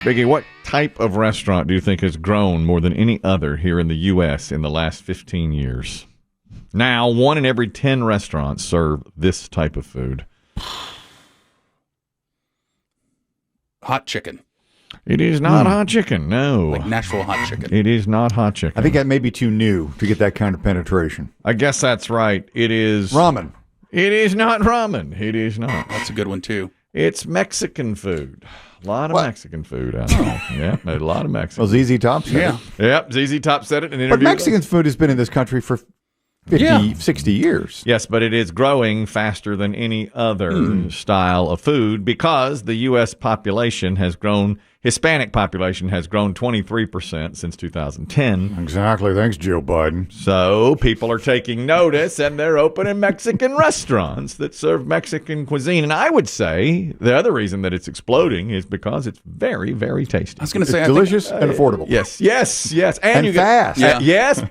Biggie, what type of restaurant do you think has grown more than any other here in the U.S. in the last 15 years? Now, 1 in every 10 restaurants serve this type of food. Hot chicken. It is not hot chicken, no. Like Nashville hot chicken. It is not hot chicken. I think that may be too new to get that kind of penetration. I guess that's right. It is... Ramen. It is not ramen. It is not. That's a good one, too. It's Mexican food. A lot of Mexican food out there. Yeah, a lot of Mexican. Well, ZZ Top said it. Yep, ZZ Top said it in an But interview. Mexican food has been in this country for 50, 60 years. Yes, but it is growing faster than any other style of food because the U.S. population has grown, Hispanic population has grown 23% since 2010. Exactly. Thanks, Joe Biden. So people are taking notice and they're opening Mexican restaurants that serve Mexican cuisine. And I would say the other reason that it's exploding is because it's very, very tasty. I was going to say, It's delicious and affordable. Yes. And you fast. Yes.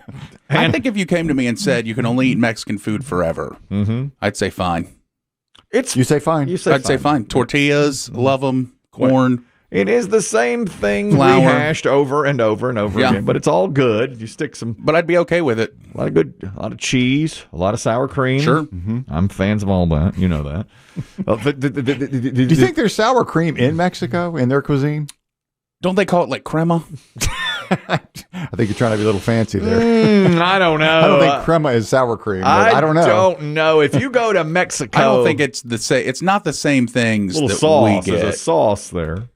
I think if you came to me and said you can only eat Mexican food forever, I'd say fine. You say fine. I'd say fine. Tortillas, love them. Corn. It is the same thing Flour. rehashed over and over and over again, but it's all good. You stick some, But I'd be okay with it. a lot of cheese, a lot of sour cream. Sure. I'm fans of all that. You know that. Do you think there's sour cream in Mexico, in their cuisine? Don't they call it like crema? I think you're trying to be a little fancy there. I don't know. I don't think crema is sour cream. But I don't know. I don't know. If you go to Mexico, I don't think it's the same. It's not the same things little that sauce. we get. There's a sauce there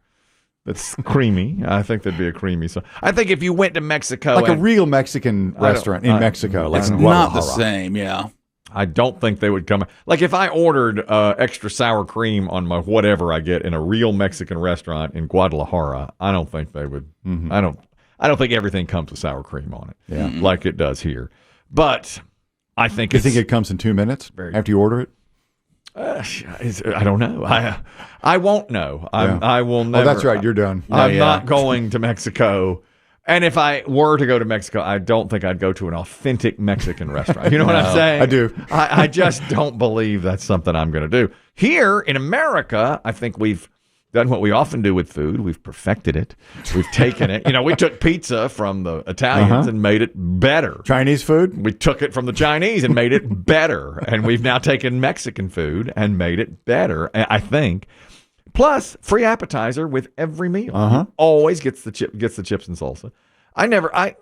that's creamy. I think there'd be a creamy sauce. I think if you went to Mexico, Like a real Mexican restaurant in Mexico. Like It's in not the Guadalajara. same, yeah. I don't think they would come. Like if I ordered extra sour cream on my whatever I get in a real Mexican restaurant in Guadalajara, I don't think they would. I don't think everything comes with sour cream on it, like it does here. But I think You think it comes in 2 minutes after you order it? I don't know. I won't know. I will never. Oh, that's right. You're done. I'm not going to Mexico. And if I were to go to Mexico, I don't think I'd go to an authentic Mexican restaurant. You know what I'm saying? I do. I just don't believe that's something I'm going to do. Here in America, I think we've done what we often do with food. We've perfected it. We've taken it. We took pizza from the Italians and made it better. Chinese food? We took it from the Chinese and made it better. And we've now taken Mexican food and made it better, I think. Plus, free appetizer with every meal. Always gets the chips and salsa. I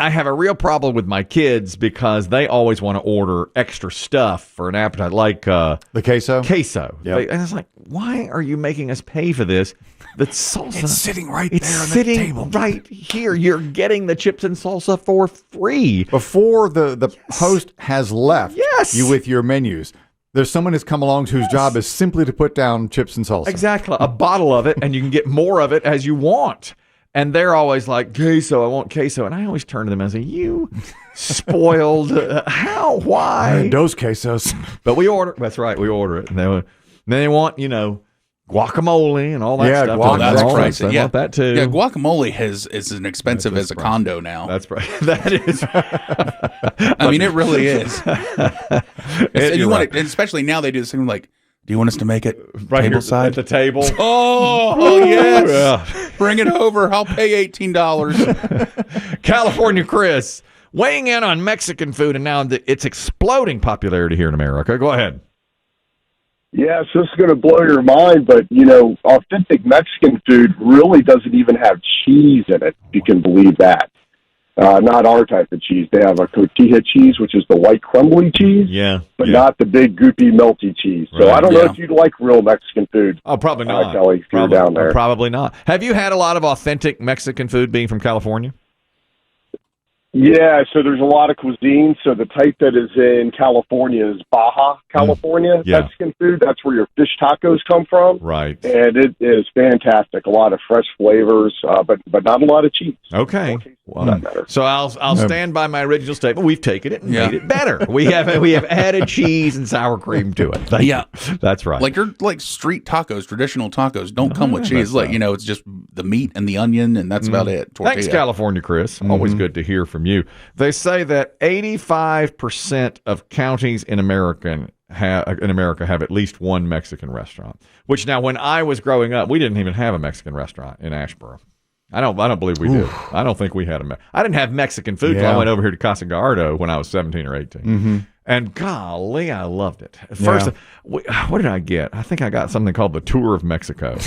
have a real problem with my kids because they always want to order extra stuff for an appetizer, like The queso? queso. Yep. And it's like, why are you making us pay for this? The salsa. It's sitting right It's there on sitting the table. right here. You're getting the chips and salsa for free. Before the host has left you with your menus, there's someone who's come along whose job is simply to put down chips and salsa. Exactly. A bottle of it, and you can get more of it as you want. And they're always like, queso, I want queso. And I always turn to them and say, you spoiled. How? Why? Dos quesos. But we order. That's right. We order it. And then they want, guacamole and all that Yeah, stuff. guac, that's pricey. They want that too. Yeah, guacamole is as expensive as a condo now. That's right. That is. I mean, it really is. You're right. And especially now they do this thing like, do you want us to make it Right here tableside? at the table. Oh, yes. Yeah. Bring it over. I'll pay $18. California Chris weighing in on Mexican food, and now it's exploding popularity here in America. Go ahead. Yes, this is going to blow your mind, but, authentic Mexican food really doesn't even have cheese in it, if you can believe that. Not our type of cheese. They have a cotija cheese, which is the white crumbly cheese, but not the big goopy melty cheese. So I don't know if you'd like real Mexican food. Oh, probably not. Kelly, if you're down there. Probably not. Have you had a lot of authentic Mexican food being from California? Yeah, so there's a lot of cuisine. So the type that is in California is Baja California Mexican food. That's where your fish tacos come from. Right. And it is fantastic. A lot of fresh flavors, but not a lot of cheese. Okay. So I'll stand by my original statement. We've taken it and made it better. We have added cheese and sour cream to it. That's right. Like your street tacos, traditional tacos, don't come with cheese. Like it's just the meat and the onion, and that's about it. Tortilla. Thanks, California Chris. Always good to hear from you. They say that 85% of counties in America in America have at least one Mexican restaurant. Which now, when I was growing up, we didn't even have a Mexican restaurant in Asheboro. I don't believe we did. I don't think we had I didn't have Mexican food till I went over here to Casa Gallardo when I was 17 or 18. Mm-hmm. And golly, I loved it. First, what did I get? I think I got something called the Tour of Mexico.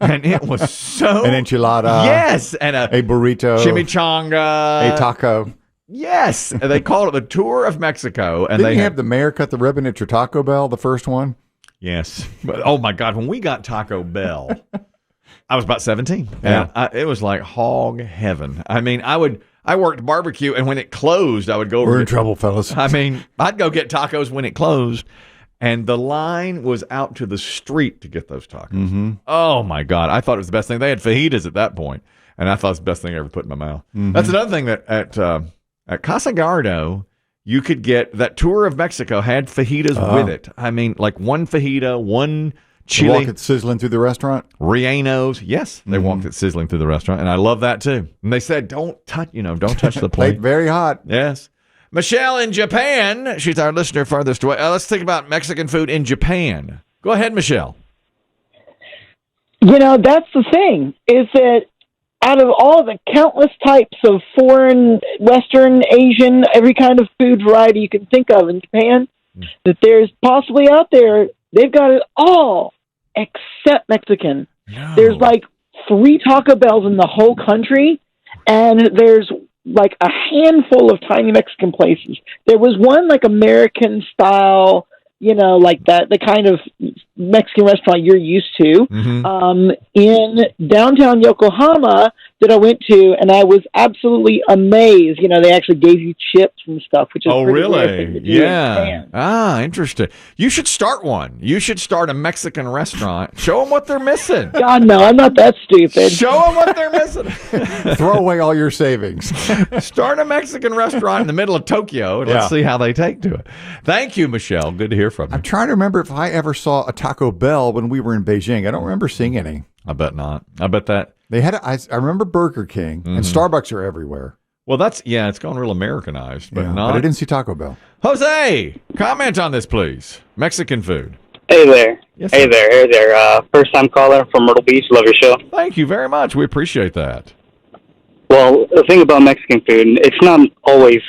And it was so... An enchilada. Yes. And a burrito. Chimichanga. A taco. Yes. And they called it the Tour of Mexico. And Didn't you have the mayor cut the ribbon at your Taco Bell, the first one? Yes. But, oh, my God. When we got Taco Bell, I was about 17. Yeah. And it was like hog heaven. I mean, I worked barbecue, and when it closed, I would go over. We're in trouble, fellas. I mean, I'd go get tacos when it closed, and the line was out to the street to get those tacos. Mm-hmm. Oh, my God. I thought it was the best thing. They had fajitas at that point, and I thought it was the best thing I ever put in my mouth. Mm-hmm. That's another thing that at Casa Gallardo, you could get that Tour of Mexico had fajitas with it. I mean, like one fajita, one chili. Walk it sizzling through the restaurant? Rellenos. Yes, they walked it sizzling through the restaurant, and I love that too. And they said, don't touch the plate. Very hot. Yes. Michelle in Japan. She's our listener farthest away. Let's think about Mexican food in Japan. Go ahead, Michelle. That's the thing, is that out of all the countless types of foreign, Western, Asian, every kind of food variety you can think of in Japan, that there's possibly out there, they've got it all except Mexican. No. There's like 3 Taco Bells in the whole country, and there's like a handful of tiny Mexican places. There was one like American style, like that, the kind of Mexican restaurant you're used to, in downtown Yokohama that I went to, and I was absolutely amazed. They actually gave you chips and stuff, which is a pretty rare thing to do in Japan. Interesting. You should start one. You should start a Mexican restaurant. Show them what they're missing. God, no, I'm not that stupid. Show them what they're missing. Throw away all your savings. Start a Mexican restaurant in the middle of Tokyo, and let's see how they take to it. Thank you, Michelle. Good to hear from you. I'm trying to remember if I ever saw a Taco Bell when we were in Beijing. I don't remember seeing any. I bet not. I bet that. They had. I remember Burger King, and Starbucks are everywhere. Well, it's gone real Americanized, but not. But I didn't see Taco Bell. Jose, comment on this, please. Mexican food. Hey there. Yes, hey there. First time caller from Myrtle Beach. Love your show. Thank you very much. We appreciate that. Well, the thing about Mexican food, it's not always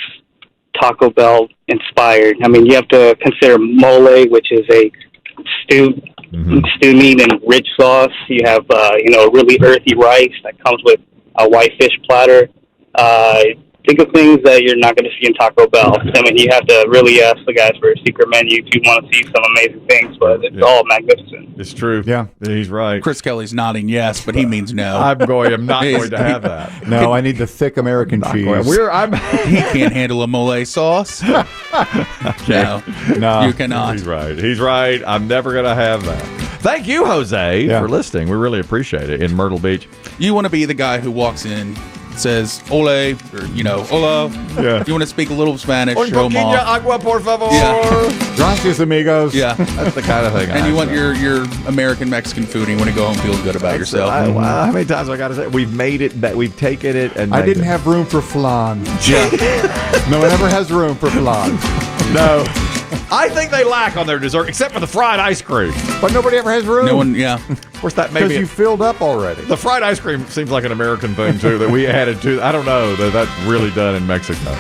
Taco Bell inspired. I mean, you have to consider mole, which is a stewed meat and rich sauce. You have, really earthy rice that comes with a white fish platter. Think of things that you're not going to see in Taco Bell. I mean, you have to really ask the guys for a secret menu if you want to see some amazing things, but it's all magnificent. It's true. Yeah, he's right. Chris Kelly's nodding yes, but he means no. I'm not going to have that. No, I need the thick American cheese. He can't handle a mole sauce. No, you cannot. He's right. I'm never going to have that. Thank you, Jose, for listening. We really appreciate it in Myrtle Beach. You want to be the guy who walks in, says ole, or hola. Yeah. You want to speak a little Spanish, show them off. Agua, por favor. Yeah. Gracias, amigos. Yeah. That's the kind of thing. And you want your American Mexican food, and you want to go home feeling good about yourself. How many times I got to say we've made it? We've taken it, and I didn't have room for flan. Yeah. No one ever has room for flan. No. I think they lack on their dessert, except for the fried ice cream. But nobody ever has room. No one, yeah. Of course, that maybe because you filled up already. The fried ice cream seems like an American thing too that we added to. I don't know that that's really done in Mexico.